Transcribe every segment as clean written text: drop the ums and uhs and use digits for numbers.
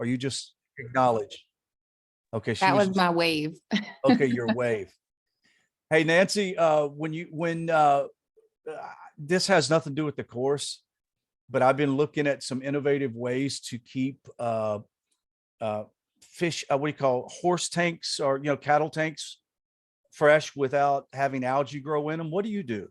or you just acknowledge? Okay, That was my wave. okay, your wave. Hey, Nancy, this has nothing to do with the course, but I've been looking at some innovative ways to keep fish, what do you call horse tanks or cattle tanks fresh without having algae grow in them. What do you do?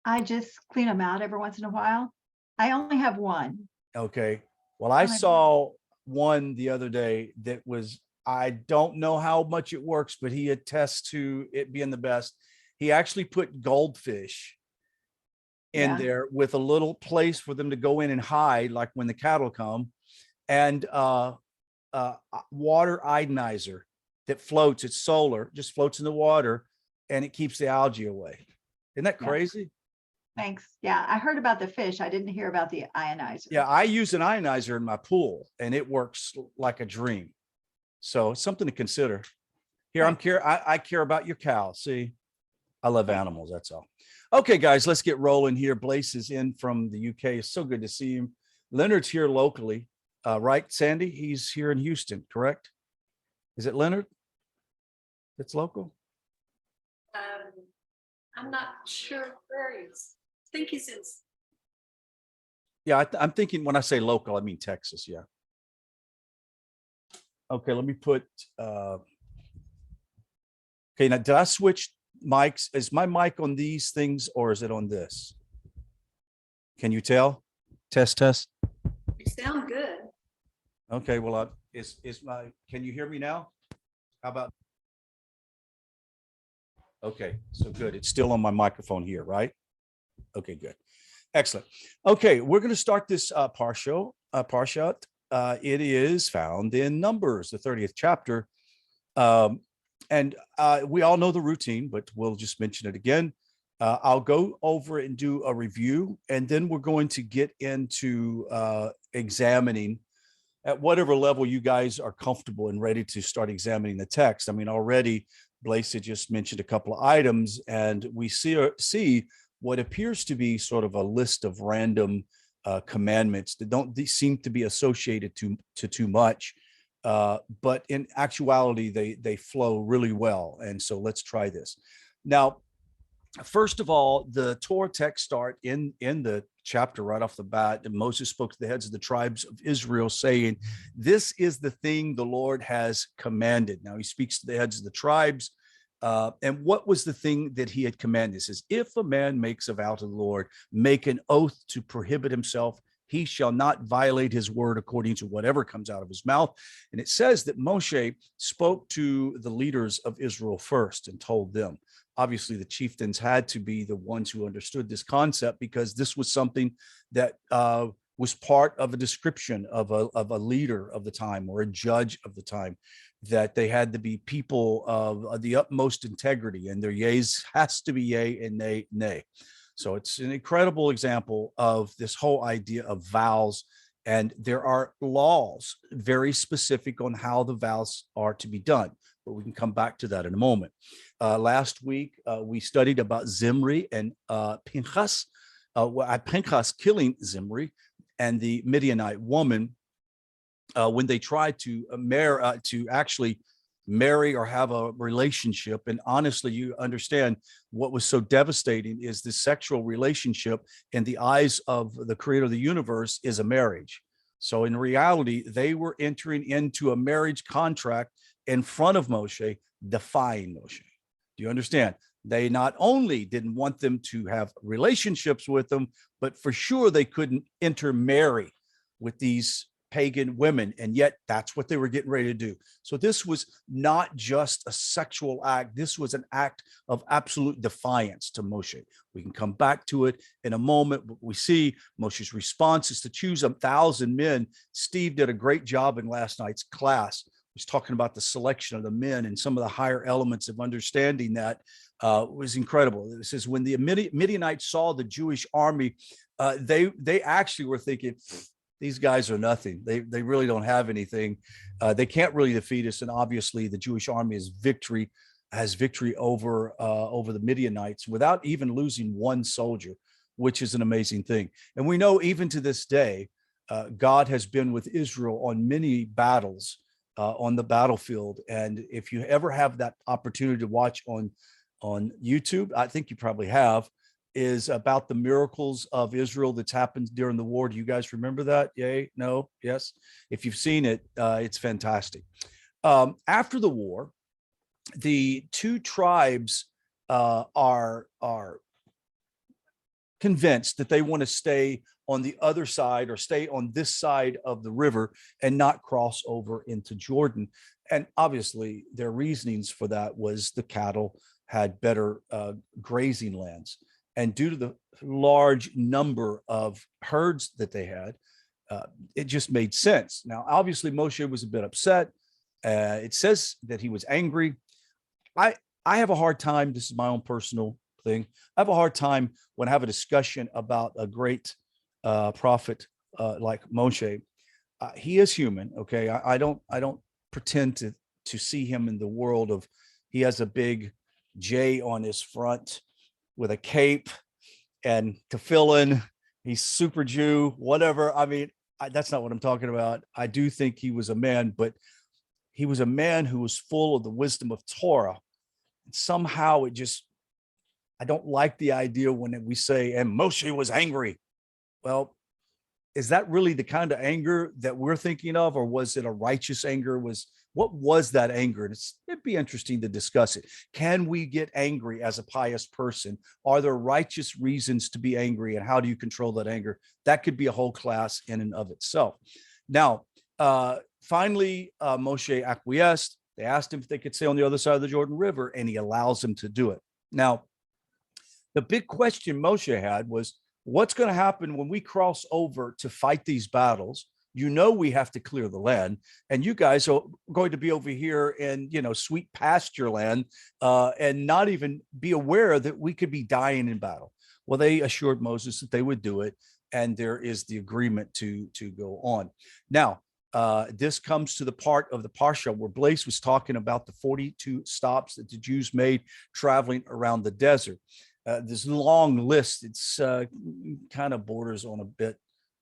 I just clean them out every once in a while. I only have one. Okay. Well, I saw one the other day that was, I don't know how much it works, but he attests to it being the best. He actually put goldfish in there with a little place for them to go in and hide, like when the cattle come, and water ionizer that floats. It's solar, just floats in the water, and it keeps the algae away. Isn't that crazy? Thanks. Yeah, I heard about the fish. I didn't hear about the ionizer. Yeah, I use an ionizer in my pool, and it works like a dream. So it's something to consider. Here, I care about your cow. See, I love animals. That's all. Okay, guys, let's get rolling here. Blaise is in from the UK. It's so good to see him. Leonard's here locally, right, Sandy? He's here in Houston, correct? Is it Leonard? It's local? I'm not sure where he is. I think he's in. Yeah, I'm thinking when I say local, I mean Texas. Yeah. Okay, let me put. Okay, now did I switch mics? Is my mic on these things or is it on this? Can you tell? Test. You sound good. Okay, well, can you hear me now? How about? Okay, so good. It's still on my microphone here, right? Okay, good. Excellent. Okay, we're going to start this parshat. It is found in Numbers, the 30th chapter. And we all know the routine, but we'll just mention it again. I'll go over and do a review, and then we're going to get into examining at whatever level you guys are comfortable and ready to start examining the text. I mean, already Blaise just mentioned a couple of items, and we see what appears to be sort of a list of random commandments that don't seem to be associated to too much, but in actuality, they flow really well. And so let's try this. Now, first of all, the Torah text start in the chapter right off the bat, and Moses spoke to the heads of the tribes of Israel, saying, "This is the thing the Lord has commanded." Now he speaks to the heads of the tribes. And what was the thing that he had commanded? It says, if a man makes a vow to the Lord, make an oath to prohibit himself, he shall not violate his word according to whatever comes out of his mouth. And it says that Moshe spoke to the leaders of Israel first and told them. Obviously, the chieftains had to be the ones who understood this concept, because this was something that was part of a description of a leader of the time or a judge of the time, that they had to be people of the utmost integrity, and their yeas has to be yea and nay. So it's an incredible example of this whole idea of vows. And there are laws very specific on how the vows are to be done, but we can come back to that in a moment. Last week, we studied about Zimri and Pinchas, Pinchas killing Zimri and the Midianite woman, when they tried to actually marry or have a relationship. And honestly, you understand what was so devastating is the sexual relationship in the eyes of the creator of the universe is a marriage. So in reality, they were entering into a marriage contract in front of Moshe, defying Moshe. Do you understand? They not only didn't want them to have relationships with them, but for sure they couldn't intermarry with these pagan women, and yet that's what they were getting ready to do. So this was not just a sexual act. This was an act of absolute defiance to Moshe. We can come back to it in a moment, but we see Moshe's response is to choose 1,000 men. Steve did a great job in last night's class. He was talking about the selection of the men and some of the higher elements of understanding that was incredible. It says when the Midianites saw the Jewish army, they actually were thinking, these guys are nothing. They really don't have anything. They can't really defeat us. And obviously the Jewish army has victory over the Midianites without even losing one soldier, which is an amazing thing. And we know even to this day, God has been with Israel on many battles on the battlefield. And if you ever have that opportunity to watch on YouTube, I think you probably have, is about the miracles of Israel that's happened during the war. Do you guys remember that? Yay? No? Yes? If you've seen it, it's fantastic. After the war, the two tribes are convinced that they want to stay on the other side or stay on this side of the river and not cross over into Jordan. And obviously their reasonings for that was the cattle had better grazing lands. And due to the large number of herds that they had, it just made sense. Now, obviously Moshe was a bit upset. It says that he was angry. I have a hard time, this is my own personal thing, I have a hard time when I have a discussion about a great prophet like Moshe. He is human, okay? I don't pretend to see him in the world of, he has a big J on his front with a cape and tefillin, he's super Jew, whatever. I mean, that's not what I'm talking about. I do think he was a man, but he was a man who was full of the wisdom of Torah. And somehow it just, I don't like the idea when we say, and Moshe was angry. Well, is that really the kind of anger that we're thinking of, or was it a righteous anger? What was that anger? And it'd be interesting to discuss it. Can we get angry as a pious person? Are there righteous reasons to be angry, and how do you control that anger? That could be a whole class in and of itself. Now, finally, Moshe acquiesced. They asked him if they could stay on the other side of the Jordan River, and he allows them to do it. Now, the big question Moshe had was, what's going to happen when we cross over to fight these battles? You know, we have to clear the land, and you guys are going to be over here in, sweet pasture land, and not even be aware that we could be dying in battle. Well, they assured Moses that they would do it, and there is the agreement to go on. Now, this comes to the part of the Parsha where Blaise was talking about the 42 stops that the Jews made traveling around the desert. This long list, it's kind of borders on a bit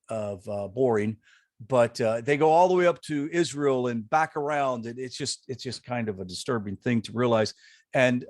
of boring, but they go all the way up to Israel and back around. And it's just kind of a disturbing thing to realize. And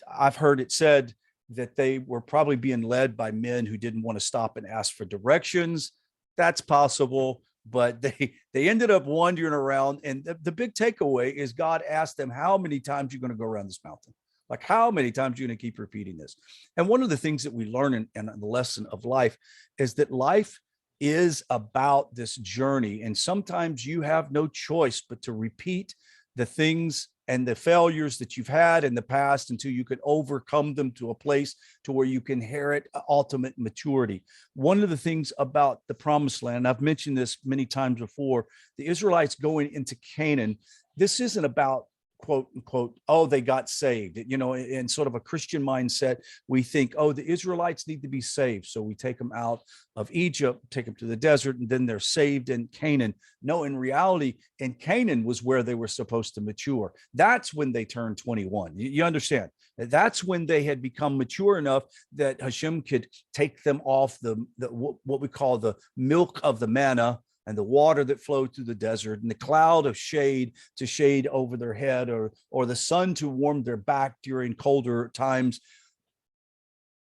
I've heard it said that they were probably being led by men who didn't want to stop and ask for directions. That's possible, but they ended up wandering around. And the big takeaway is God asked them, how many times are you going to go around this mountain? Like, how many times are you going to keep repeating this? And one of the things that we learn in the lesson of life is that life is about this journey. And sometimes you have no choice but to repeat the things and the failures that you've had in the past until you can overcome them to a place to where you can inherit ultimate maturity. One of the things about the promised land, I've mentioned this many times before, the Israelites going into Canaan, this isn't about quote unquote, oh, they got saved. In sort of a Christian mindset, we think, oh, the Israelites need to be saved. So we take them out of Egypt, take them to the desert, and then they're saved in Canaan. No, in reality, in Canaan was where they were supposed to mature. That's when they turned 21. You understand? That's when they had become mature enough that Hashem could take them off what we call the milk of the manna, and the water that flowed through the desert, and the cloud of shade to shade over their head, or the sun to warm their back during colder times.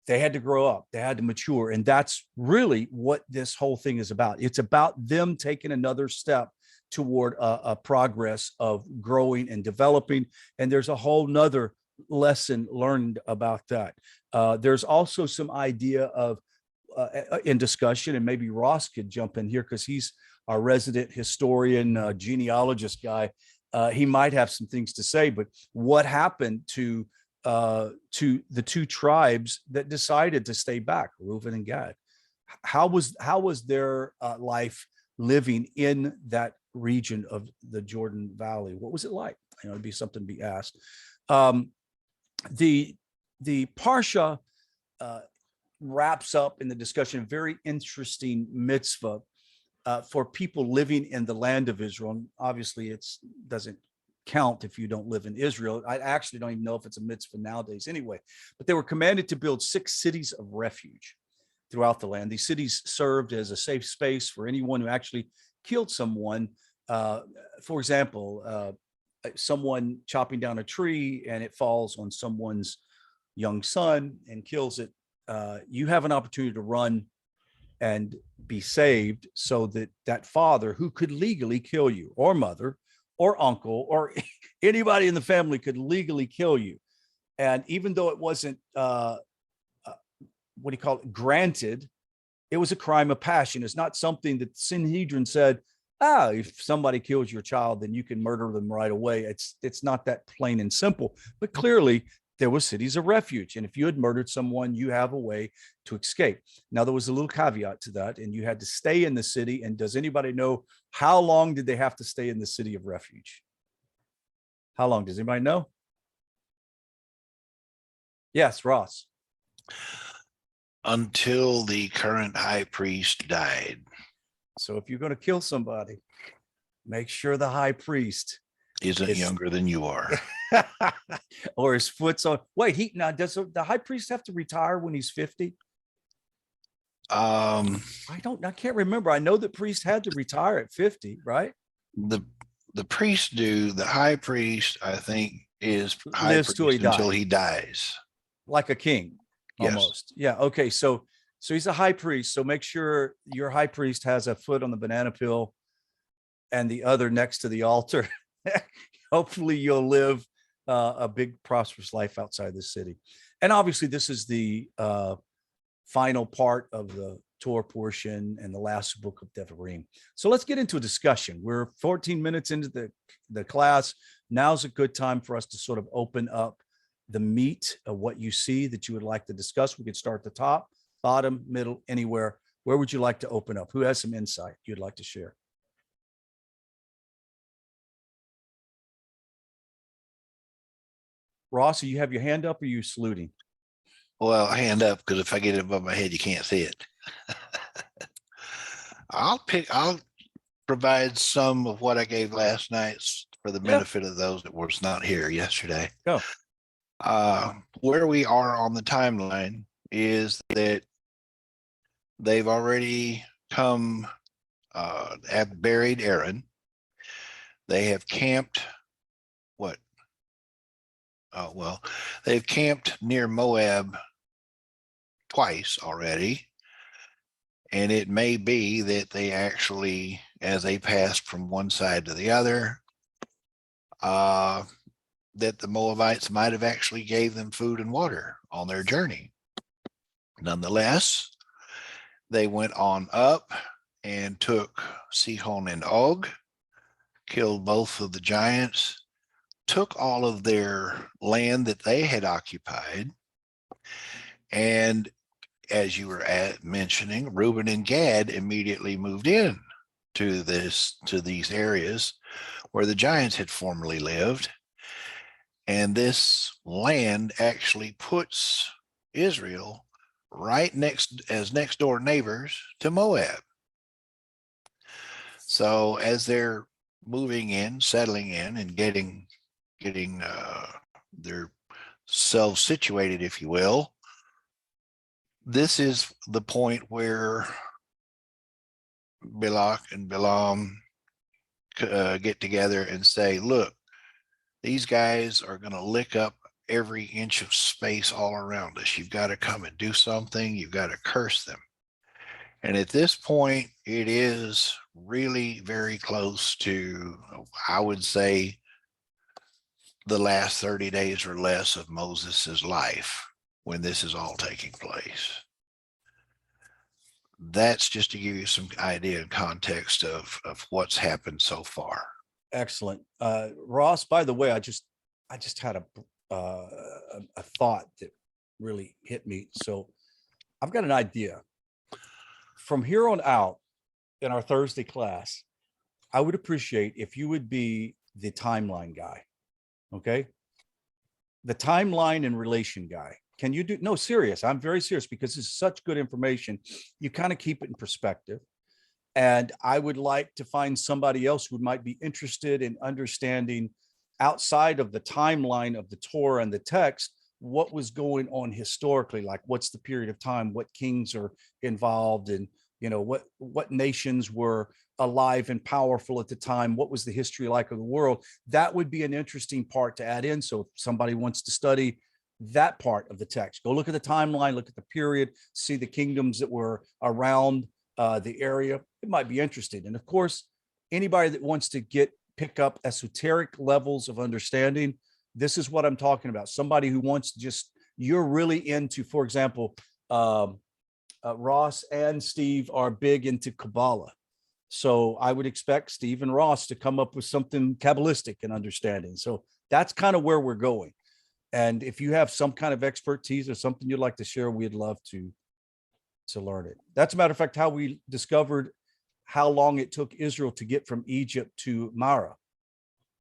They had to grow up, they had to mature. And that's really what this whole thing is about. It's about them taking another step toward a progress of growing and developing. And there's a whole nother lesson learned about that. There's also some idea of in discussion, and maybe Ross could jump in here because he's our resident historian, genealogist guy. He might have some things to say, but what happened to the two tribes that decided to stay back, Reuben and Gad? How was their life living in that region of the Jordan Valley? What was it like? It'd be something to be asked. The Parsha wraps up in the discussion a very interesting mitzvah for people living in the land of Israel. And obviously, it doesn't count if you don't live in Israel. I actually don't even know if it's a mitzvah nowadays anyway, but they were commanded to build 6 cities of refuge. throughout the land. These cities served as a safe space for anyone who actually killed someone. For example, someone chopping down a tree and it falls on someone's young son and kills it. You have an opportunity to run and be saved so that that father who could legally kill you, or mother or uncle or anybody in the family could legally kill you. And even though it wasn't, what do you call it, granted, it was a crime of passion. It's not something that Sanhedrin said, if somebody kills your child, then you can murder them right away. It's not that plain and simple, but clearly there were cities of refuge. And if you had murdered someone, you have a way to escape. Now, there was a little caveat to that, and you had to stay in the city. And does anybody know how long did they have to stay in the city of refuge? How long? Does anybody know? Yes, Ross. Until the current high priest died. So if you're going to kill somebody, make sure the high priest Isn't It's- younger than you are. or his foot's on. Wait, now does the high priest have to retire when he's 50? Um, I can't remember. I know that priest had to retire at 50, right? the priests do. The high priest, I think, is high Lives till he priest until dies. he dies. Like a king, Yes. almost. Yeah. Okay. So he's a high priest. So make sure your high priest has a foot on the banana peel and the other next to the altar. Hopefully you'll live a big prosperous life outside the city. And obviously this is the final part of the Torah portion and the last book of Devarim. So let's get into a discussion. We're 14 minutes into the class. Now's a good time for us to sort of open up the meat of what you see that you would like to discuss. We could start at the top, bottom, middle, anywhere. Where would you like to open up? Who has some insight you'd like to share? Ross, you have your hand up or are you saluting? Well, hand up, because if I get it above my head, you can't see it. I'll provide some of what I gave last night for the Yeah. benefit of those that was not here yesterday. Go. Where we are on the timeline is that they've already come, have buried Aaron. They have camped what? Oh, well, they've camped near Moab twice already. And it may be that they actually, as they passed from one side to the other, that the Moabites might have actually gave them food and water on their journey. Nonetheless, they went on up and took Sihon and Og, killed both of the giants, took all of their land that they had occupied. And as you were mentioning, Reuben and Gad immediately moved in to these areas where the giants had formerly lived. And this land actually puts Israel right next door neighbors to Moab. So as they're moving in, settling in, and getting their selves situated, if you will, this is the point where Balak and Balaam get together and say, look, these guys are going to lick up every inch of space all around us. You've got to come and do something. You've got to curse them. And at this point, it is really very close to, I would say, the last 30 days or less of Moses's life when this is all taking place. That's just to give you some idea and context of what's happened so far. Excellent. Ross, by the way, I just had a thought that really hit me. So I've got an idea. From here on out in our Thursday class, I would appreciate if you would be the timeline guy. Okay. The timeline and relation guy. Can you do? No, serious. I'm very serious because it's such good information. You kind of keep it in perspective. And I would like to find somebody else who might be interested in understanding outside of the timeline of the Torah and the text, what was going on historically, like what's the period of time, what kings are involved, and what nations were alive and powerful at the time, what was the history like of the world. That would be an interesting part to add in. So if somebody wants to study that part of the text, go look at the timeline, look at the period, see the kingdoms that were around the area. It might be interesting. And of course, anybody that wants to pick up esoteric levels of understanding, this is what I'm talking about. Somebody who wants to you're really into, for example, Ross and Steve are big into Kabbalah. So I would expect Steve and Ross to come up with something Kabbalistic in understanding. So that's kind of where we're going. And if you have some kind of expertise or something you'd like to share, we'd love to learn it. That's a matter of fact, how we discovered how long it took Israel to get from Egypt to Mara.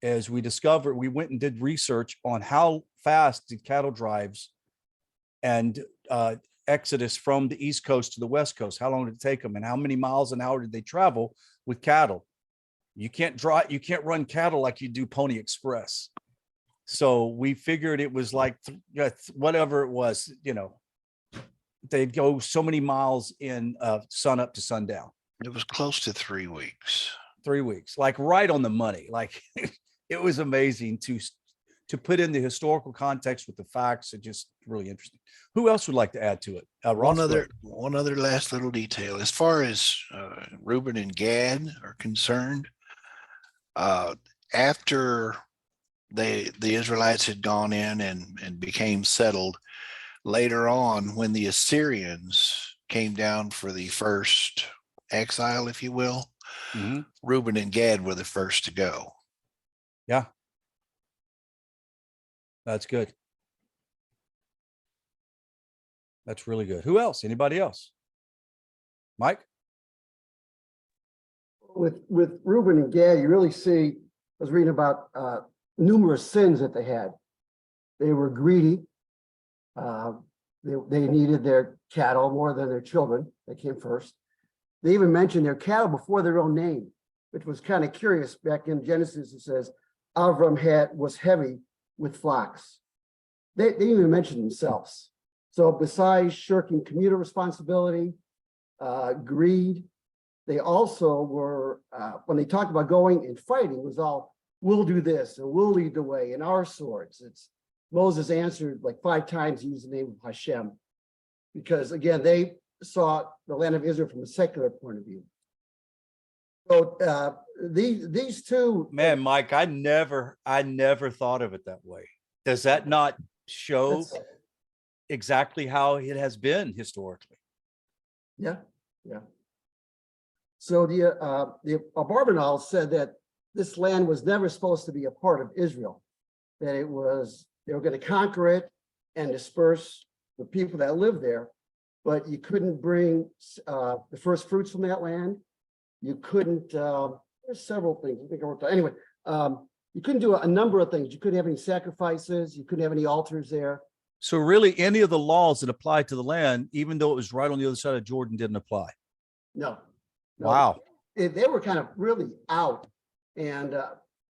As we discovered, we went and did research on how fast did cattle drives and exodus from the East Coast to the West Coast, how long did it take them, and how many miles an hour did they travel with cattle? You can't run cattle like you do Pony Express. So we figured it was like whatever it was, they'd go so many miles in sun up to sundown. It was close to 3 weeks. 3 weeks, like right on the money. Like it was amazing to put in the historical context with the facts. It just really interesting. Who else would like to add to it? Ross, One other last little detail. As far as Reuben and Gad are concerned, after the Israelites had gone in and became settled, later on when the Assyrians came down for the first exile, if you will, Reuben and Gad were the first to go. Yeah. That's good. That's really good. Who else? Anybody else? Mike? With Reuben and Gad, you really see, I was reading about numerous sins that they had. They were greedy. They needed their cattle more than their children. They came first. They even mentioned their cattle before their own name, which was kind of curious. Back in Genesis, it says Avram was heavy with flocks. They didn't even mention themselves. So besides shirking communal responsibility, greed, they also were, when they talked about going and fighting, it was all, we'll do this and we'll lead the way in our swords. Moses answered like 5 times, he used the name of Hashem, because again, they saw the land of Israel from a secular point of view. So these two, Man, Mike, I never thought of it that way. Does that not show exactly how it has been historically? yeah. So the Abarbanel said that this land was never supposed to be a part of Israel, that they were going to conquer it and disperse the people that live there, but you couldn't bring the first fruits from that land. You couldn't, there's several things. I think I worked out. Anyway, you couldn't do a number of things. You couldn't have any sacrifices. You couldn't have any altars there. So really any of the laws that applied to the land, even though it was right on the other side of Jordan, didn't apply. No. Wow. They were kind of really out. And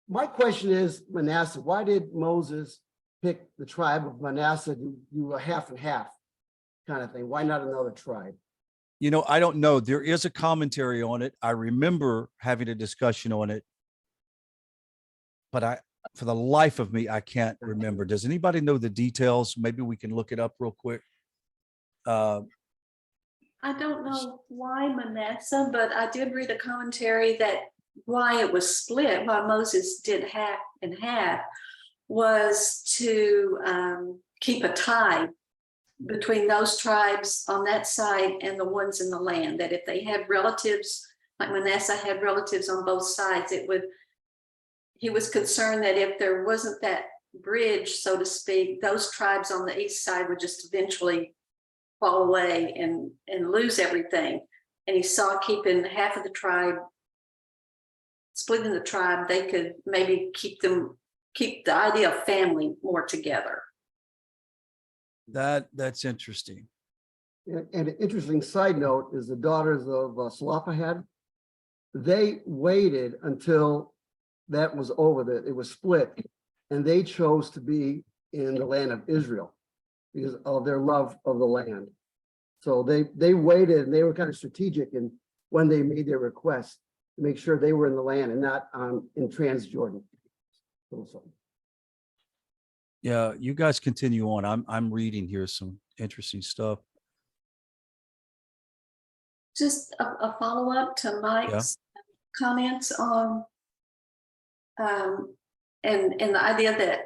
my question is, Manasseh, why did Moses pick the tribe of Manasseh to do a half and half kind of thing? Why not another tribe? I don't know. There is a commentary on it. I remember having a discussion on it, but for the life of me, I can't remember. Does anybody know the details? Maybe we can look it up real quick. I don't know why Manasseh, but I did read a commentary that why it was split, why Moses did half and half, was to keep a tie between those tribes on that side and the ones in the land, that if they had relatives, like Manasseh had relatives on both sides, he was concerned that if there wasn't that bridge, so to speak, those tribes on the east side would just eventually fall away and lose everything. And he saw keeping half of the tribe, splitting the tribe, they could maybe keep the idea of family more together. That's interesting. And an interesting side note is the daughters of Zelophehad, they waited until that was over, that it was split, and they chose to be in the land of Israel. because of their love of the land. So they waited and they were kind of strategic in when they made their request to make sure they were in the land and not in Transjordan. So, Yeah, you guys continue on. I'm reading here some interesting stuff. Just a follow-up to Mike's comments on and the idea that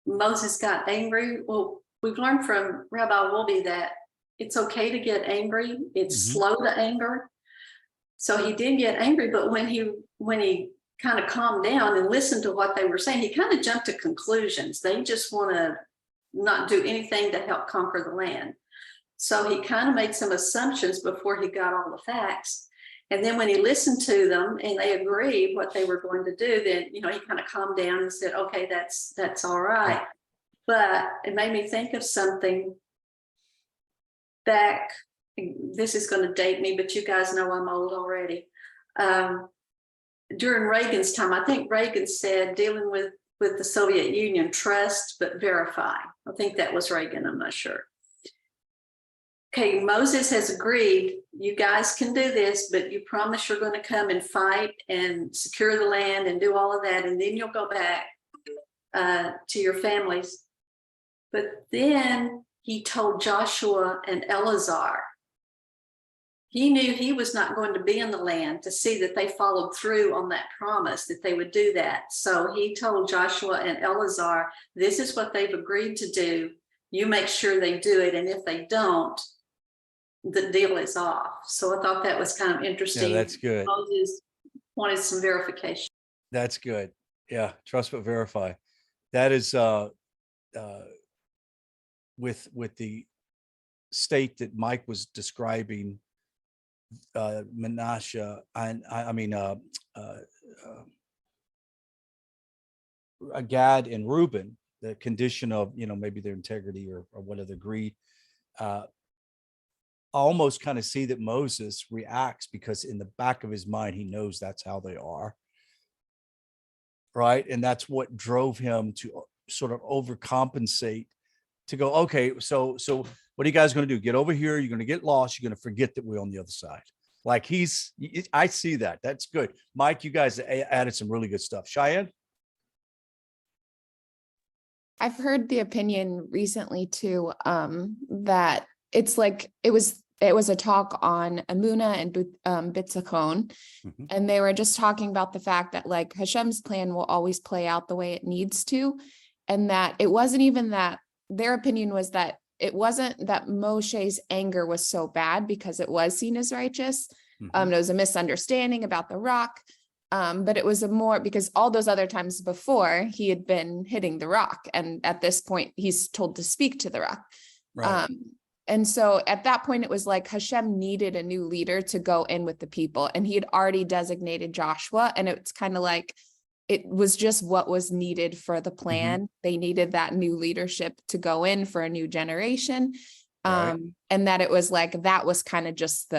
Moses got angry. Well, we've learned from Rabbi Wolbe that it's okay to get angry. It's Mhm. slow to anger. So he did get angry, but when he kind of calmed down and listened to what they were saying, he kind of jumped to conclusions. They just want to not do anything to help conquer the land. So he kind of made some assumptions before he got all the facts. And then when he listened to them and they agreed what they were going to do, then, he kind of calmed down and said, okay, that's all right. But it made me think of something back. This is going to date me, but you guys know I'm old already. During Reagan's time, I think Reagan said, dealing with the Soviet Union, trust but verify. I think that was Reagan, I'm not sure. Okay, Moses has agreed, you guys can do this, but you promise you're going to come and fight and secure the land and do all of that, and then you'll go back to your families. But then he told Joshua and Eleazar, he knew he was not going to be in the land to see that they followed through on that promise, that they would do that. So he told Joshua and Eleazar, this is what they've agreed to do. You make sure they do it. And if they don't, the deal is off. So I thought that was kind of interesting. Yeah, that's good. Moses wanted some verification. That's good. Yeah, trust but verify. That is with the state that Mike was describing, Menashe, and Gad and Reuben, the condition of maybe their integrity or whatever greed. I almost kind of see that Moses reacts because in the back of his mind, he knows that's how they are. Right. And that's what drove him to sort of overcompensate to go, okay, so what are you guys going to do? Get over here. You're going to get lost. You're going to forget that we're on the other side. Like I see that. That's good. Mike, you guys added some really good stuff. Cheyenne? I've heard the opinion recently too, that it's like it was a talk on Amuna and Bitzakon, Mhm. and they were just talking about the fact that like Hashem's plan will always play out the way it needs to, and that it wasn't even that their opinion was that it wasn't that Moshe's anger was so bad because it was seen as righteous. Mhm. There was a misunderstanding about the rock. But it was a more because all those other times before he had been hitting the rock, and at this point he's told to speak to the rock. Right. And so at that point it was like Hashem needed a new leader to go in with the people, and he had already designated Joshua, and it's kind of like it was just what was needed for the plan. They needed that new leadership to go in for a new generation. Right. And that it was like that was kind of just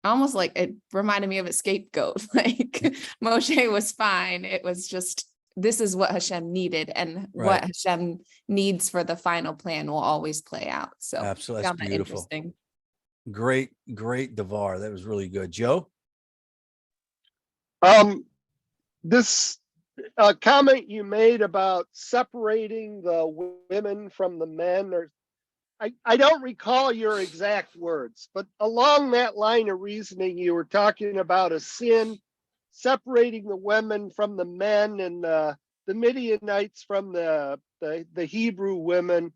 almost like it reminded me of a scapegoat. Like Moshe was fine. It was just, this is what Hashem needed, and Right. what Hashem needs for the final plan will always play out. So Absolutely. found That's that beautiful. interesting. Great Devar. That was really good. Joe? This comment you made about separating the women from the men, or I don't recall your exact words, but along that line of reasoning, you were talking about a sin, separating the women from the men, and the Midianites from the Hebrew women.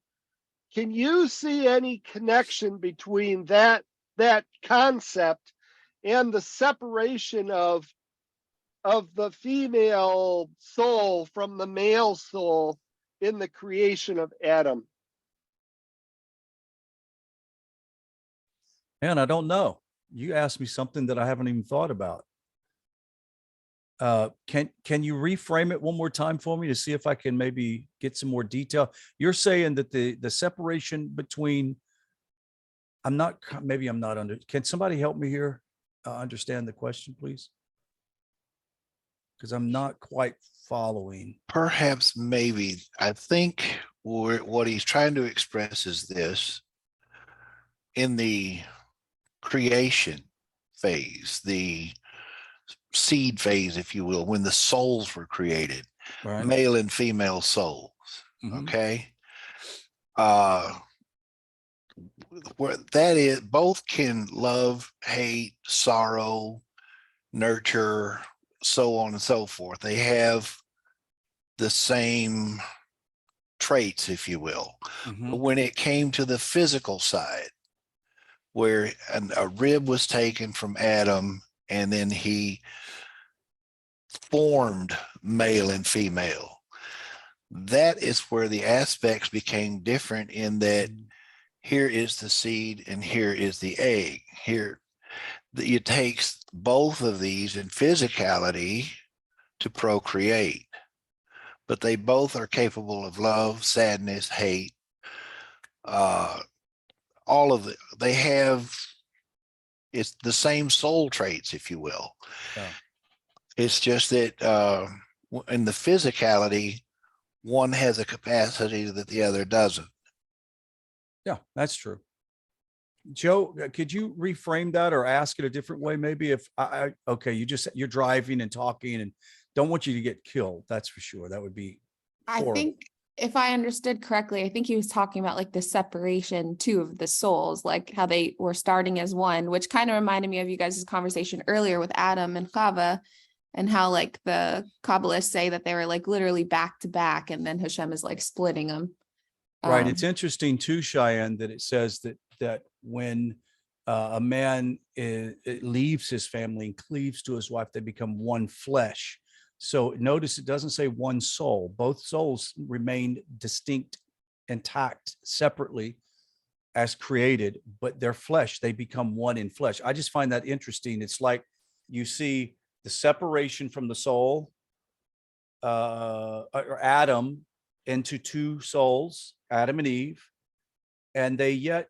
Can you see any connection between that concept and the separation of the female soul from the male soul in the creation of Adam? Man, I don't know. You asked me something that I haven't even thought about. Can you reframe it one more time for me to see if I can maybe get some more detail? You're saying that the separation between, can somebody help me here understand the question, please? Because I'm not quite following. Perhaps, maybe, I think what he's trying to express is this: in the creation phase, the seed phase, if you will, when the souls were created, Right. male and female souls. Mhm. Okay. Where that is, both can love, hate, sorrow, nurture, so on and so forth. They have the same traits, if you will. Mhm. But when it came to the physical side, where a rib was taken from Adam and then he formed male and female, that is where the aspects became different, in that here is the seed and here is the egg. Here, it takes both of these in physicality to procreate, but they both are capable of love, sadness, hate. All of it. They have, it's the same soul traits, if you will. Yeah. It's just that in the physicality, one has a capacity that the other doesn't. Yeah, that's true. Joe, could you reframe that or ask it a different way? Maybe if okay, you're driving and talking and don't want you to get killed. That's for sure. That would be I horrible. think if I understood correctly, I think he was talking about like the separation too of the souls, like how they were starting as one, which kind of reminded me of you guys' conversation earlier with Adam and Chava, and how like the Kabbalists say that they were like literally back to back, and then Hashem is like splitting them. Right. It's interesting too, Cheyenne, that it says that when a man leaves his family and cleaves to his wife, they become one flesh. So notice it doesn't say one soul. Both souls remain distinct, intact, separately as created, but their flesh, they become one in flesh. I just find that interesting. It's like you see the separation from the soul, or Adam into two souls, Adam and Eve, and they yet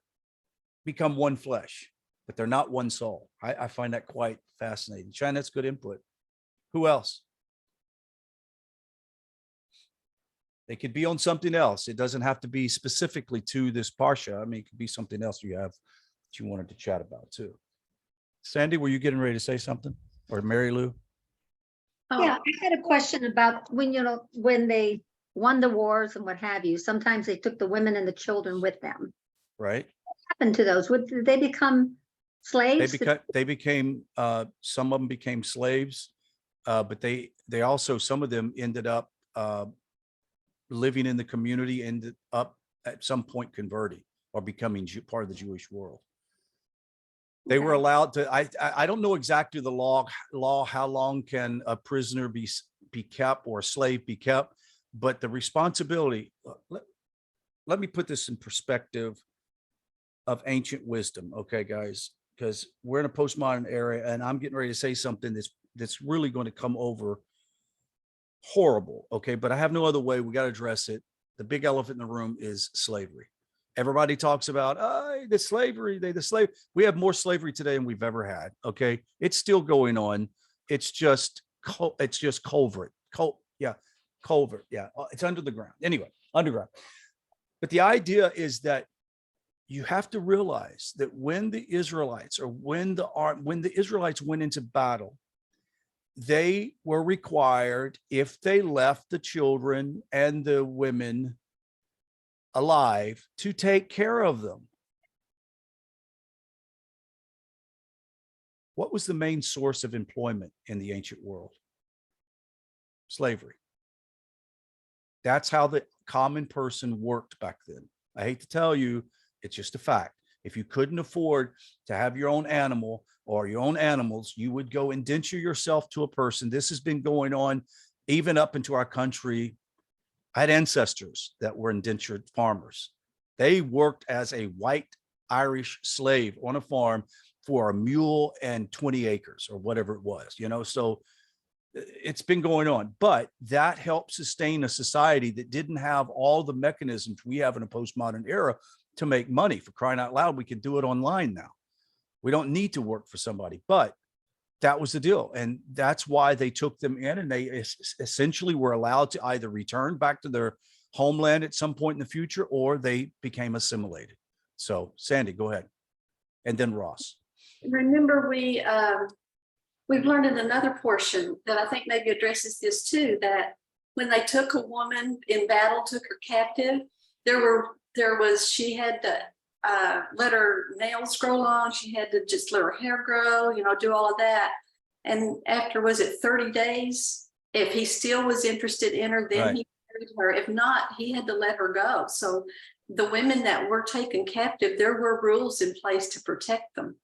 become one flesh, but they're not one soul. I find that quite fascinating. Cheyenne, that's good input. Who else? They could be on something else. It doesn't have to be specifically to this Parsha. I mean, it could be something else you have that you wanted to chat about too. Sandy, were you getting ready to say something? Or Mary Lou? Yeah, I had a question about when, when they won the wars and what have you, sometimes they took the women and the children with them. Right. What happened to those? Did they become slaves? They became some of them became slaves, but they also, some of them ended up living in the community, ended up at some point converting or becoming part of the Jewish world. They were Okay. allowed to. I don't know exactly the law. How long can a prisoner be kept or a slave be kept? But the responsibility. Let me put this in perspective of ancient wisdom, okay, guys, because we're in a postmodern era, and I'm getting ready to say something that's really going to come over horrible, okay? But I have no other way. We got to address it. The big elephant in the room is slavery. Everybody talks about the slavery, the slave. We have more slavery today than we've ever had. Okay, it's still going on. It's just culvert. Culvert. Yeah, it's under the ground. Anyway, underground. But the idea is that you have to realize that when the Israelites when the Israelites went into battle, they were required, if they left the children and the women alive, to take care of them. What was the main source of employment in the ancient world? Slavery. That's how the common person worked back then. I hate to tell you, it's just a fact. If you couldn't afford to have your own animal or your own animals, you would go indenture yourself to a person. This has been going on even up into our country. I had ancestors that were indentured farmers. They worked as a white Irish slave on a farm for a mule and 20 acres or whatever it was, so it's been going on, but that helped sustain a society that didn't have all the mechanisms we have in a postmodern era to make money. For crying out loud, we can do it online now. We don't need to work for somebody, but that was the deal. And that's why they took them in, and they essentially were allowed to either return back to their homeland at some point in the future, or they became assimilated. So Sandy, go ahead. And then Ross. Remember, we've learned in another portion that I think maybe addresses this too, that when they took a woman in battle, took her captive, she had to let her nails grow long. She had to just let her hair grow, do all of that. And after, was it 30 days? If he still was interested in her, then Right. he married her. If not, he had to let her go. So the women that were taken captive, there were rules in place to protect them.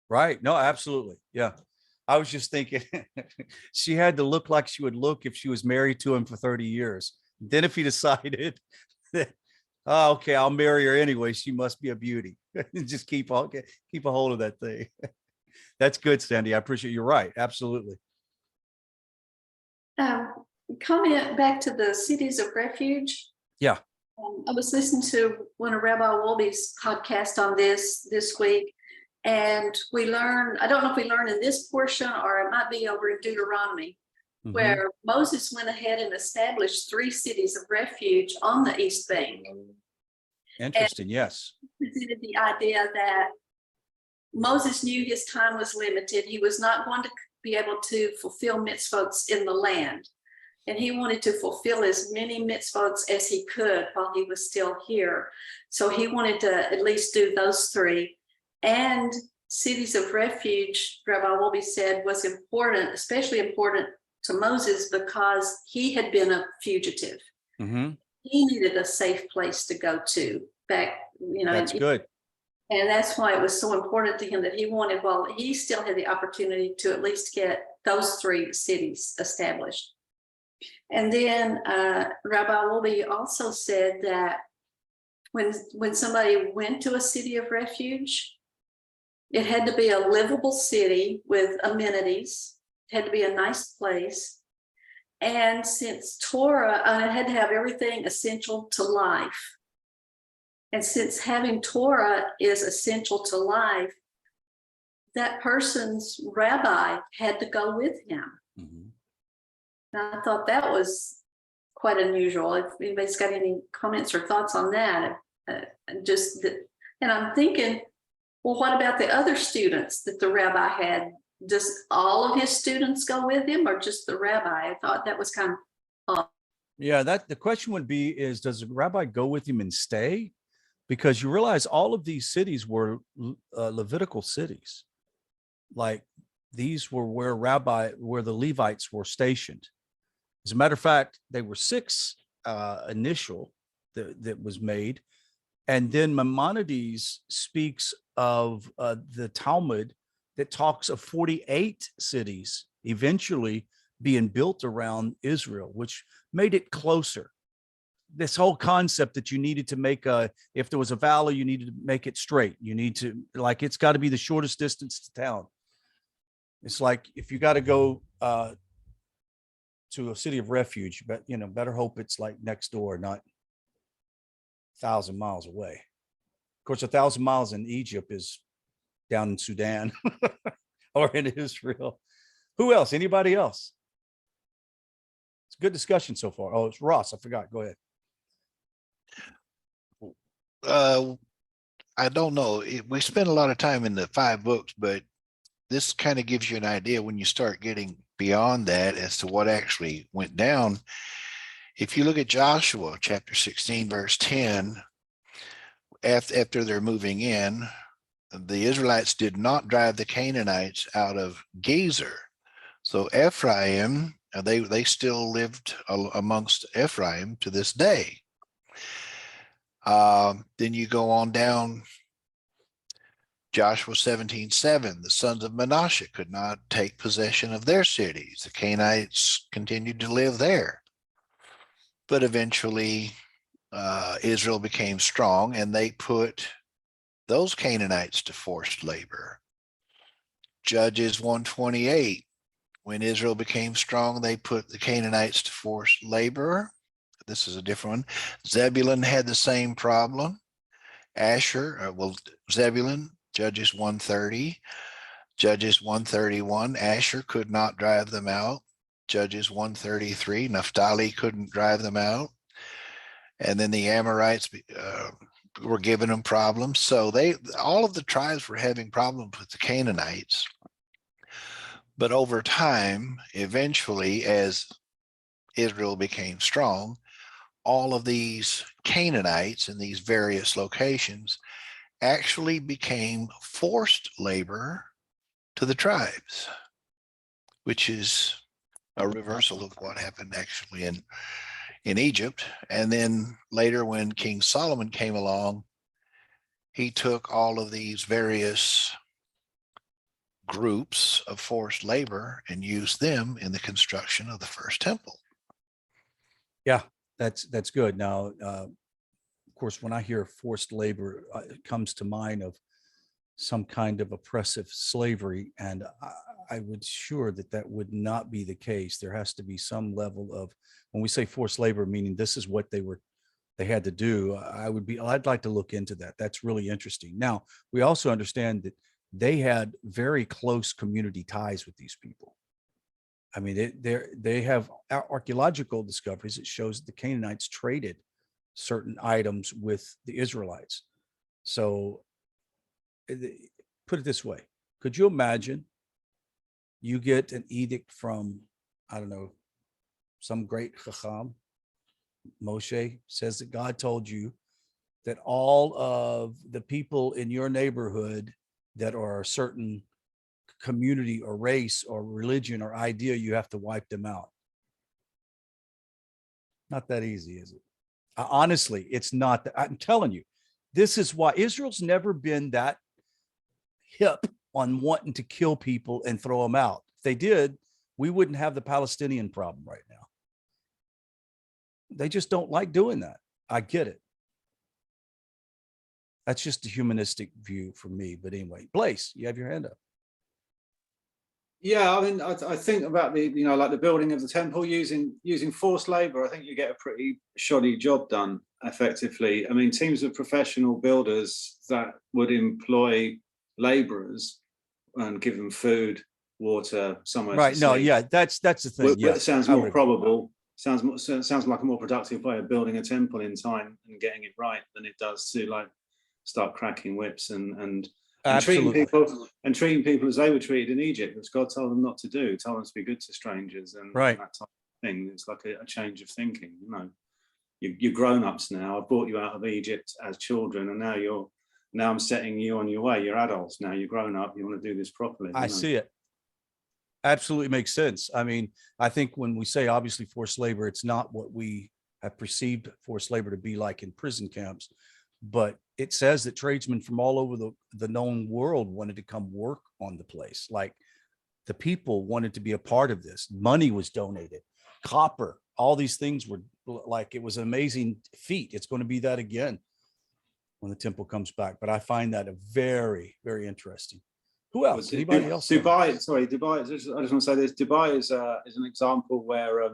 Right. No, absolutely. Yeah. I was just thinking she had to look like she would look if she was married to him for 30 years. Then if he decided that, oh, okay, I'll marry her anyway, she must be a beauty. Just keep a hold of that thing. That's good, Sandy. I appreciate you're right. Absolutely. Comment back to the cities of refuge. Yeah. I was listening to one of Rabbi Wolbe's podcast on this week, and we learned, I don't know if we learned in this portion or it might be over in Deuteronomy, Mhm. where Moses went ahead and established 3 cities of refuge on the East Bank. Interesting. Yes. Presented the idea that Moses knew his time was limited. He was not going to be able to fulfill mitzvot in the land. And he wanted to fulfill as many mitzvot as he could while he was still here. So he wanted to at least do those 3. And cities of refuge, Rabbi Wolbe said, was important, especially important to Moses because he had been a fugitive. Mm-hmm. He needed a safe place to go to back, That's good. and that's why it was so important to him that he wanted, while he still had the opportunity to at least get those 3 cities established. And then Rabbi Wolbe also said that when somebody went to a city of refuge, it had to be a livable city with amenities. It had to be a nice place. And since Torah, it had to have everything essential to life. And since having Torah is essential to life, that person's rabbi had to go with him. Mhm. And I thought that was quite unusual. If anybody's got any comments or thoughts on that, and I'm thinking, well, what about the other students that the rabbi had? Does all of his students go with him or just the rabbi? I thought that was kind of Yeah, the question would be is, does the rabbi go with him and stay? Because you realize all of these cities were Levitical cities. Like these were where the Levites were stationed. As a matter of fact, they were 6 initial that was made. And then Maimonides speaks of the Talmud that talks of 48 cities eventually being built around Israel, which made it closer. This whole concept that you needed to make if there was a valley, you needed to make it straight. You need to, like, it's got to be the shortest distance to town. It's like, if you got to go to a city of refuge, but better hope it's like next door, not 1,000 miles away. Of course, 1,000 miles in Egypt is down in Sudan or in Israel. Who else? Anybody else? It's a good discussion so far. Oh, it's Ross. I forgot. Go ahead. I don't know. We spent a lot of time in the 5 books, but this kind of gives you an idea when you start getting beyond that as to what actually went down. If you look at Joshua chapter 16, verse 10, after they're moving in, the Israelites did not drive the Canaanites out of Gezer. So Ephraim, they still lived amongst Ephraim to this day. Then you go on down, Joshua 17:7, the sons of Manasseh could not take possession of their cities. The Canaanites continued to live there. But eventually Israel became strong and they put those Canaanites to forced labor. Judges 1:28, when Israel became strong, they put the Canaanites to forced labor. This is a different one. Zebulun had the same problem. Asher, Zebulun, Judges 1:30. Judges 1:31, Asher could not drive them out. Judges 1:33, Naphtali couldn't drive them out. And then the Amorites were giving them problems. So all of the tribes were having problems with the Canaanites. But over time, eventually, as Israel became strong, all of these Canaanites in these various locations actually became forced labor to the tribes, which is a reversal of what happened actually in Egypt. And then later, when King Solomon came along, he took all of these various groups of forced labor and used them in the construction of the first temple. Yeah, that's good. Now, of course, when I hear forced labor, it comes to mind of some kind of oppressive slavery, and I would sure that would not be the case. There has to be some level of, when we say forced labor, meaning this is what they had to do. I'd like to look into that. That's really interesting. Now, we also understand that they had very close community ties with these people. I mean, they have archaeological discoveries that shows that the Canaanites traded certain items with the Israelites. So put it this way, could you imagine you get an edict from, I don't know, some great Chacham, Moshe says that God told you that all of the people in your neighborhood that are a certain community or race or religion or idea, you have to wipe them out. Not that easy, is it? Honestly, it's not. I'm telling you, this is why Israel's never been that hip on wanting to kill people and throw them out. If they did, we wouldn't have the Palestinian problem right now. They just don't like doing that. I get it. That's just a humanistic view for me. But anyway, Blaise, you have your hand up. Yeah, I mean, I think about the, like the building of the temple using forced labor. I think you get a pretty shoddy job done effectively. I mean, teams of professional builders that would employ laborers and give them food, water, somewhere Right. to No, sleep. yeah, that's the thing. Yeah, It sounds more probable. Sounds like a more productive way of building a temple in time and getting it right than it does to like start cracking whips and treating people as they were treated in Egypt, which God told them not to do. Told them to be good to strangers and right. that type of thing. It's like a change of thinking. You're grown-ups now. I brought you out of Egypt as children, and now I'm setting you on your way. You're adults now. You're grown up. You want to do this properly. I see it. Absolutely makes sense. I mean, I think when we say obviously forced labor, it's not what we have perceived forced labor to be like in prison camps, but it says that tradesmen from all over the known world wanted to come work on the place. Like the people wanted to be a part of this. Money was donated, copper, all these things were like, it was an amazing feat. It's going to be that again when the temple comes back. But I find that a very, very interesting. Who else? Anybody else? Dubai. I just want to say this. Dubai is an example where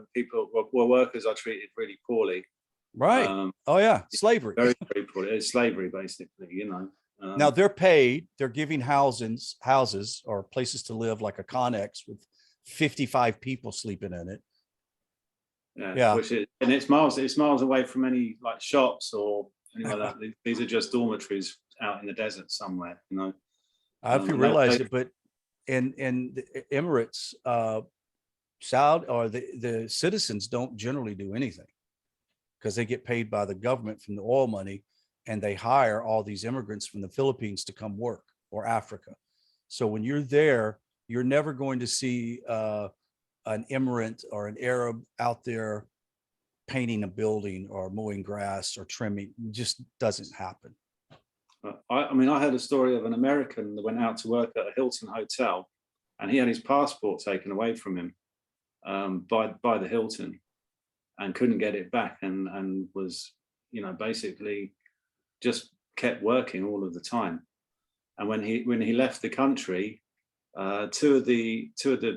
workers are treated really poorly. Right. Oh yeah, slavery. Very, very poorly. It's slavery, basically. Now they're paid. They're giving houses or places to live, like a Connex with 55 people sleeping in it. Yeah. It's miles away from any like shops or anything like that. These are just dormitories out in the desert somewhere. I don't know if you realize it, but in the Emirates, Saudi or the citizens don't generally do anything because they get paid by the government from the oil money, and they hire all these immigrants from the Philippines to come work, or Africa. So when you're there, you're never going to see an Emirate or an Arab out there painting a building or mowing grass or trimming. It just doesn't happen. I heard a story of an American that went out to work at a Hilton hotel, and he had his passport taken away from him by the Hilton, and couldn't get it back, and was basically just kept working all of the time. And when he left the country, two of the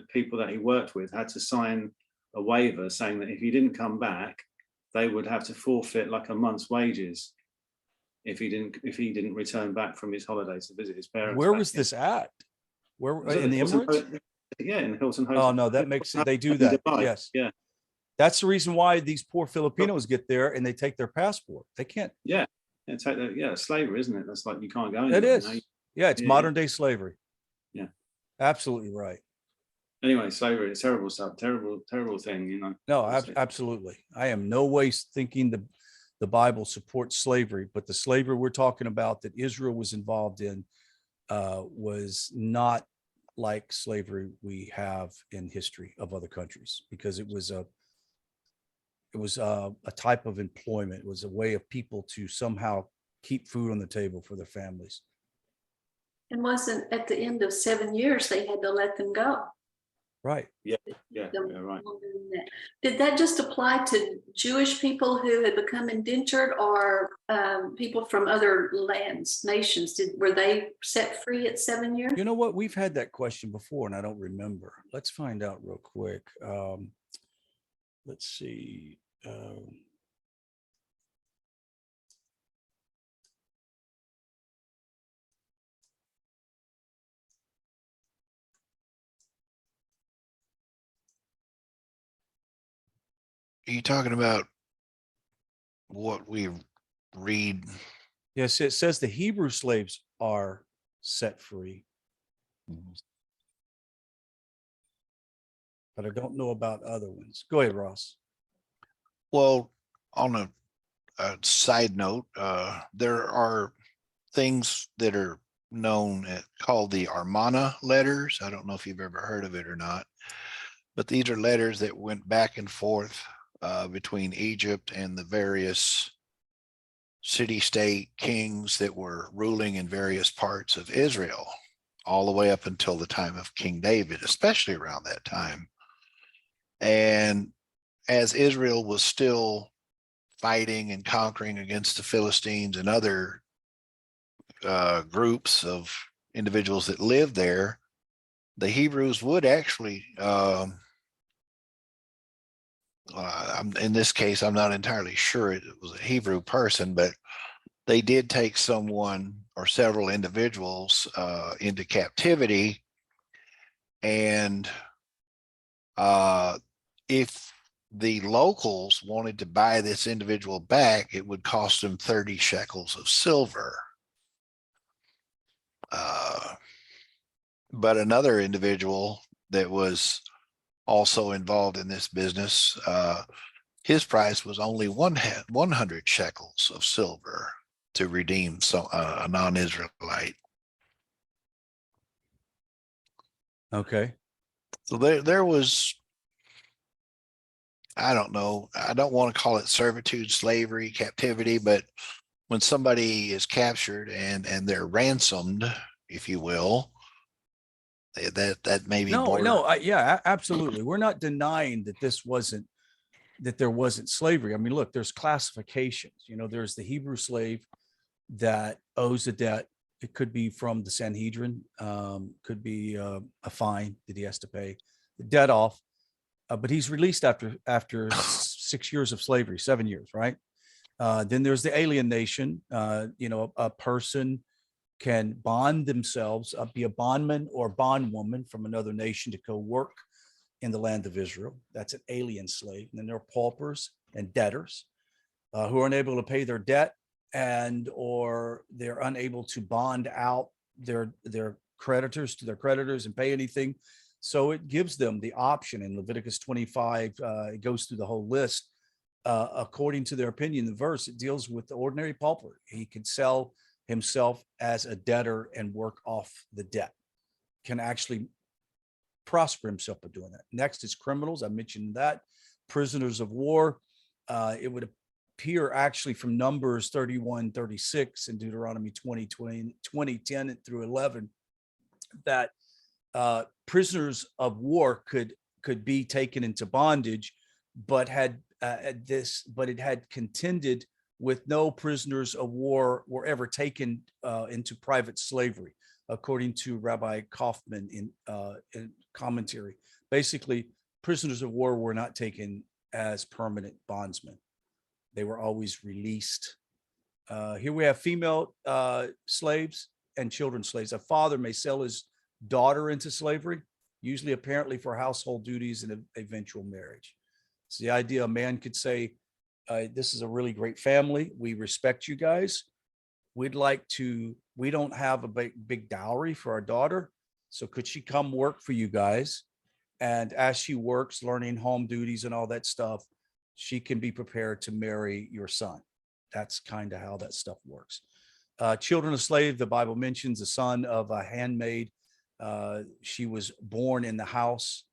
people that he worked with had to sign a waiver saying that if he didn't come back, they would have to forfeit like a month's wages if he didn't return back from his holiday to visit his parents. Where was this at? Where in the Emirates? Yeah, in the Hilton Hotel. Oh no, that makes sense. They do that. Yes. Yeah. That's the reason why these poor Filipinos get there and they take their passport. They can't. Yeah, it's like that. Yeah, slavery, isn't it? That's like you can't go. It anywhere, is. Yeah, it's Yeah. modern day slavery. Yeah. Absolutely right. Anyway, slavery, it's terrible stuff. Terrible, terrible thing. You know. No, Obviously. absolutely. I am no way thinking the Bible supports slavery, but the slavery we're talking about that Israel was involved in was not like slavery we have in history of other countries, because it was a type of employment. It was a way of people to somehow keep food on the table for their families. And wasn't at the end of 7 years, they had to let them go. Right. Yeah, Them yeah, right. longer than that. Did that just apply to Jewish people who had become indentured, or people from other lands, nations? Were they set free at 7 years? You know what? We've had that question before and I don't remember. Let's find out real quick. Let's see. Are you talking about what we read? Yes, it says the Hebrew slaves are set free, but I don't know about other ones. Go ahead, Ross. Well, on a side note, there are things that are known called the Armana letters. I don't know if you've ever heard of it or not, but these are letters that went back and forth between Egypt and the various city-state kings that were ruling in various parts of Israel, all the way up until the time of King David, especially around that time. And as Israel was still fighting and conquering against the Philistines and other groups of individuals that lived there, the Hebrews would actually, in this case, I'm not entirely sure it was a Hebrew person, but they did take someone or several individuals into captivity. And if the locals wanted to buy this individual back, it would cost them 30 shekels of silver. But another individual that was also involved in this business, his price was only 100 shekels of silver to redeem a non-Israelite. Okay. So there was, I don't know, I don't want to call it servitude, slavery, captivity, but when somebody is captured and they're ransomed, if you will, that may be yeah, absolutely. We're not denying that there wasn't slavery. I mean, look, there's classifications. There's the Hebrew slave that owes a debt. It could be from the Sanhedrin, could be a fine that he has to pay the debt off, but he's released after 6 years of slavery, 7 years, right? Then there's the alien nation. A person can bond themselves, be a bondman or bondwoman from another nation to go work in the land of Israel. That's an alien slave. And then there are paupers and debtors who are unable to pay their debt, or they're unable to bond out their creditors to their creditors and pay anything. So it gives them the option in Leviticus 25. It goes through the whole list. According to their opinion, the verse, it deals with the ordinary pauper. He could sell himself as a debtor and work off the debt, can actually prosper himself by doing that. Next is criminals. I mentioned that. Prisoners of war. It would appear actually from Numbers 31:36 and Deuteronomy 20:10 through 11 that prisoners of war could be taken into bondage, but it had contended with no prisoners of war were ever taken into private slavery, according to Rabbi Kaufman in commentary. Basically, prisoners of war were not taken as permanent bondsmen. They were always released. Here we have female slaves and children slaves. A father may sell his daughter into slavery, usually apparently for household duties and eventual marriage. It's the idea a man could say, this is a really great family. We respect you guys. We don't have a big dowry for our daughter. So could she come work for you guys? And as she works, learning home duties and all that stuff, she can be prepared to marry your son. That's kind of how that stuff works. Children of slave, the Bible mentions the son of a handmaid. She was born in the house,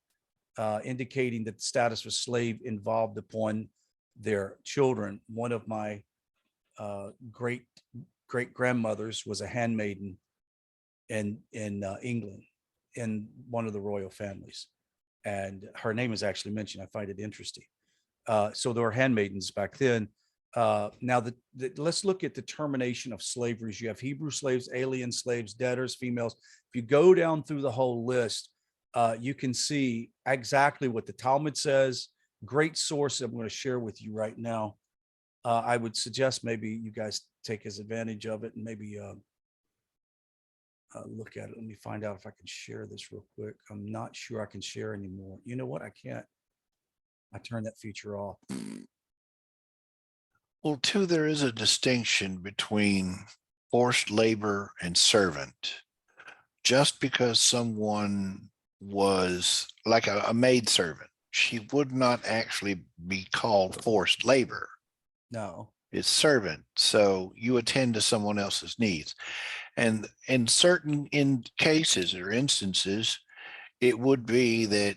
indicating that the status of slave involved upon their children. One of my great grandmothers was a handmaiden in England, in one of the royal families, and her name is actually mentioned. I find it interesting. So there were handmaidens back then. Now, let's look at the termination of slaveries. You have Hebrew slaves, alien slaves, debtors, females. If you go down through the whole list, you can see exactly what the Talmud says. Great source I'm going to share with you right now. I would suggest maybe you guys take as advantage of it and maybe look at it. Let me find out if I can share this real quick. I'm not sure I can share anymore. You know what? I can't. I turned that feature off. Well, too, there is a distinction between forced labor and servant. Just because someone was like a maid servant, she would not actually be called forced labor. No. It's servant. So you attend to someone else's needs. And in certain cases or instances, it would be that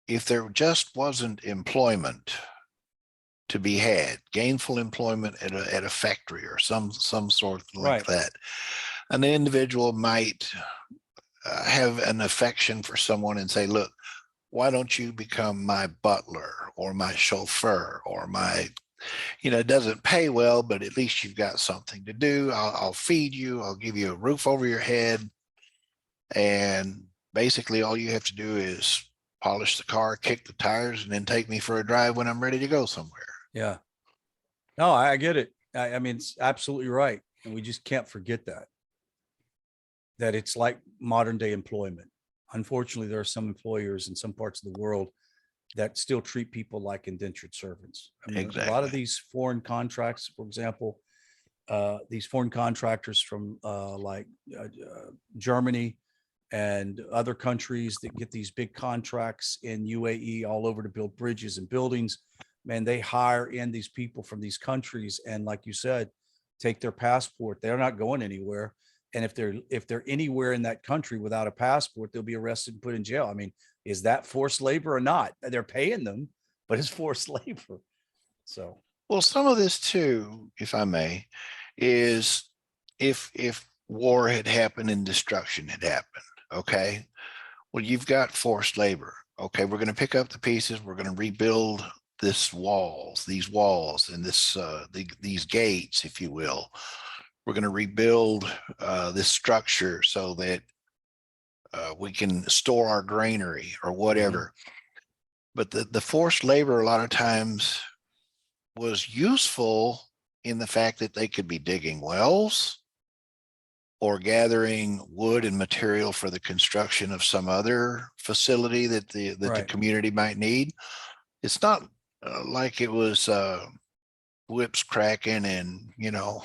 if there just wasn't employment to be had, gainful employment at a factory or some sort like that, an individual might have an affection for someone and say, look, why don't you become my butler or my chauffeur or my, it doesn't pay well, but at least you've got something to do. I'll feed you. I'll give you a roof over your head. And basically all you have to do is polish the car, kick the tires, and then take me for a drive when I'm ready to go somewhere. Yeah. No, I get it. I mean, it's absolutely right. And we just can't forget that it's like modern day employment. Unfortunately, there are some employers in some parts of the world that still treat people like indentured servants. I mean, a lot of these foreign contracts, for example, these foreign contractors from Germany and other countries that get these big contracts in UAE all over to build bridges and buildings, man, they hire in these people from these countries. And like you said, take their passport. They're not going anywhere. And if they're anywhere in that country without a passport, they'll be arrested and put in jail. I mean, is that forced labor or not? They're paying them, but it's forced labor. So, well, some of this too, if I may, is if war had happened and destruction had happened, okay, well, you've got forced labor. Okay, we're going to pick up the pieces. We're going to rebuild these walls and these gates, if you will. We're going to rebuild this structure so that we can store our granary or whatever. But the forced labor a lot of times was useful in the fact that they could be digging wells or gathering wood and material for the construction of some other facility that the community might need. It's not like it was whips cracking and, no,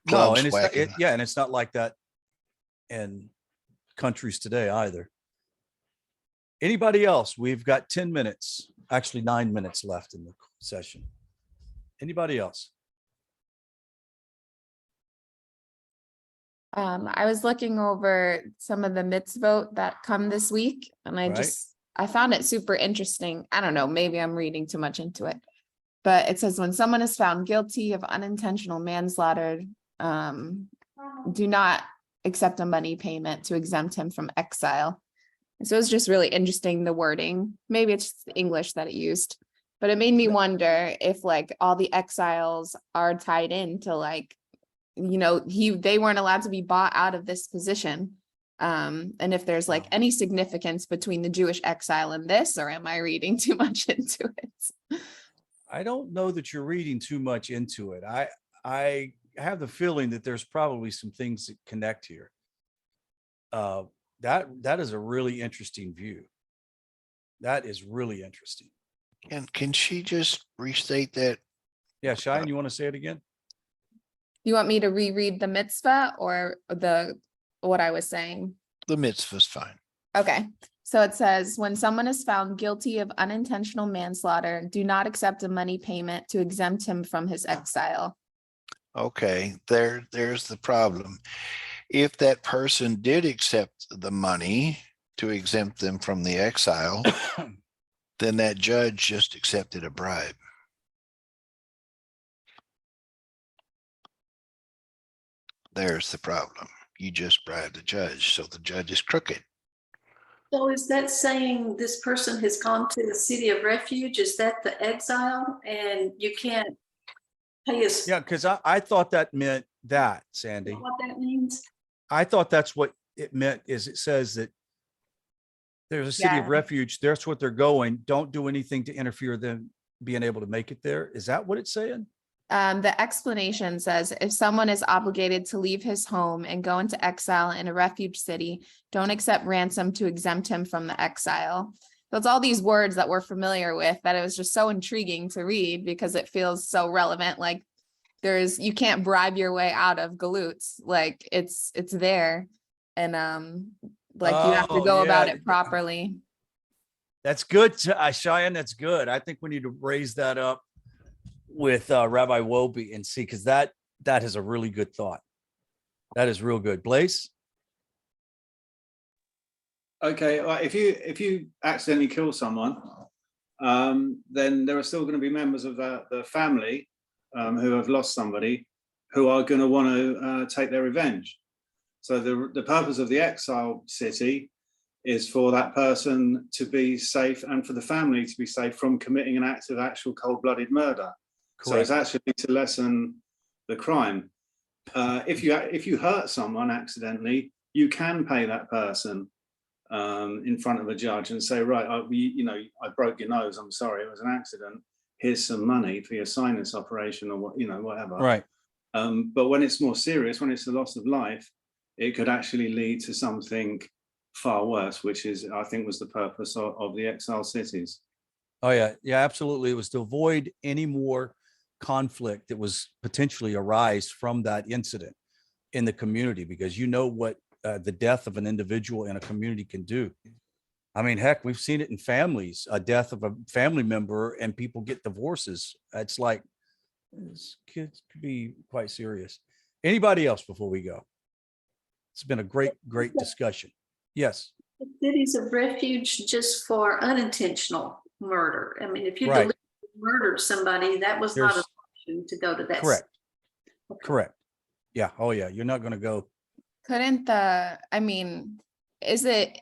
and and it's not like that in countries today either. Anybody else? We've got 10 minutes, actually 9 minutes left in the session. Anybody else? I was looking over some of the mitzvot that come this week, and I found it super interesting. I don't know, maybe I'm reading too much into it, but it says when someone is found guilty of unintentional manslaughter, do not accept a money payment to exempt him from exile. And so it's just really interesting, the wording. Maybe it's just the English that it used, but it made me wonder if like all the exiles are tied into like, they weren't allowed to be bought out of this position. And if there's like any significance between the Jewish exile and this, or am I reading too much into it? I don't know that you're reading too much into it. I have the feeling that there's probably some things that connect here. That is a really interesting view. That is really interesting. Can she just restate that? Yeah, Cheyenne, you want to say it again? You want me to reread the mitzvah or what I was saying? The mitzvah's fine. Okay, so it says, when someone is found guilty of unintentional manslaughter, do not accept a money payment to exempt him from his exile. Okay, there's the problem. If that person did accept the money to exempt them from the exile, then that judge just accepted a bribe. There's the problem. You just bribed the judge, so the judge is crooked. So is that saying this person has gone to the city of refuge? Is that the exile and you can't pay us? Yeah, because I thought that meant that, Sandy. What that means? I thought that's what it meant, is it says that there's a city of Yeah. refuge. That's what they're going. Don't do anything to interfere with them being able to make it there. Is that what it's saying? The explanation says, if someone is obligated to leave his home and go into exile in a refuge city, don't accept ransom to exempt him from the exile. So it's all these words that we're familiar with that it was just so intriguing to read because it feels so relevant. Like you can't bribe your way out of galoots. Like it's there. And like you have to Oh, go about yeah. it properly. That's good, Cheyenne. That's good. I think we need to raise that up with Rabbi Wobbe and see, because that is a really good thought. That is real good. Blaze? Okay, well, if you accidentally kill someone, then there are still going to be members of the family who have lost somebody who are going to want to take their revenge. So the purpose of the exile city is for that person to be safe and for the family to be safe from committing an act of actual cold-blooded murder. So it's actually to lessen the crime. If you hurt someone accidentally, you can pay that person in front of a judge and say, right, I broke your nose. I'm sorry, it was an accident. Here's some money for your sinus operation or whatever. Right. But when it's more serious, when it's the loss of life, it could actually lead to something far worse, which is, I think, was the purpose of the exile cities. Oh yeah. Yeah, absolutely. It was to avoid any more conflict that was potentially arise from that incident in the community, because what the death of an individual in a community can do. I mean, heck, we've seen it in families, a death of a family member and people get divorces. It's like, this could be quite serious. Anybody else before we go? It's been a great discussion. Yes. The cities of refuge just for unintentional murder. I mean, if you Right. murdered somebody, that was not an There's- option to go to that. Correct. Okay. Correct. Yeah. Oh yeah. You're not going to go. Is it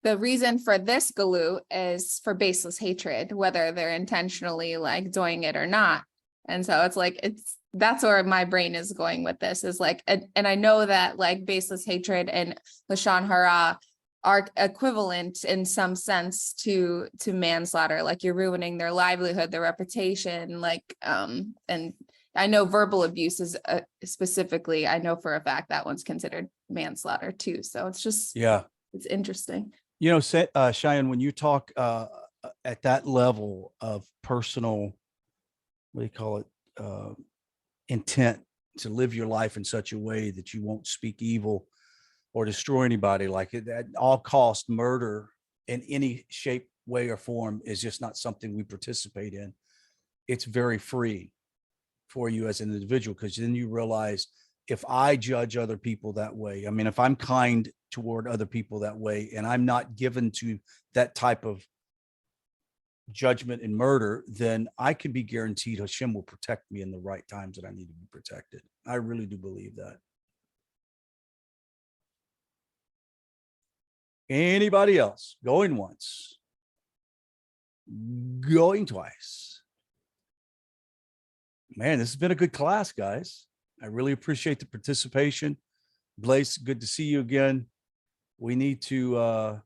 the reason for this galoot is for baseless hatred, whether they're intentionally like doing it or not. And so it's like, that's where my brain is going with this is like, and I know that like baseless hatred and Lashon Hara are equivalent in some sense to manslaughter, like you're ruining their livelihood, their reputation, like, and I know verbal abuse is specifically, I know for a fact that one's considered manslaughter too. So it's just, Yeah. it's interesting. Cheyenne, when you talk at that level of personal, what do you call it? Intent to live your life in such a way that you won't speak evil or destroy anybody, like it, at all cost, murder in any shape, way, or form is just not something we participate in. It's very free for you as an individual, because then you realize, if I judge other people that way, I mean, if I'm kind toward other people that way, and I'm not given to that type of judgment and murder, then I can be guaranteed Hashem will protect me in the right times that I need to be protected. I really do believe that. Anybody else? Going once, going twice. Man, this has been a good class, guys. I really appreciate the participation. Blaze, good to see you again. We need to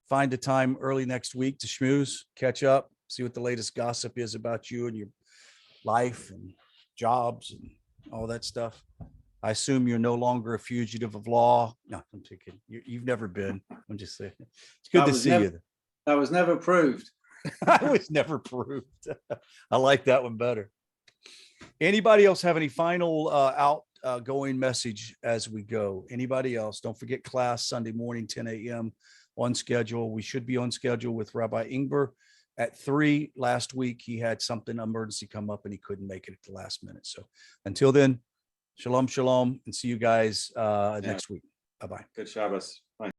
find a time early next week to schmooze, catch up, see what the latest gossip is about you and your life and jobs and all that stuff. I assume you're no longer a fugitive of law. No, I'm kidding. You've never been. I'm just saying. It's good to see you. That was never proved. I was never proved. I like that one better. Anybody else have any final outgoing message as we go? Anybody else? Don't forget class Sunday morning, 10 a.m. on schedule. We should be on schedule with Rabbi Ingber at 3. Last week, he had something emergency come up and he couldn't make it at the last minute. So until then, shalom, shalom, and see you guys next week. Bye-bye. Good Shabbos. Bye.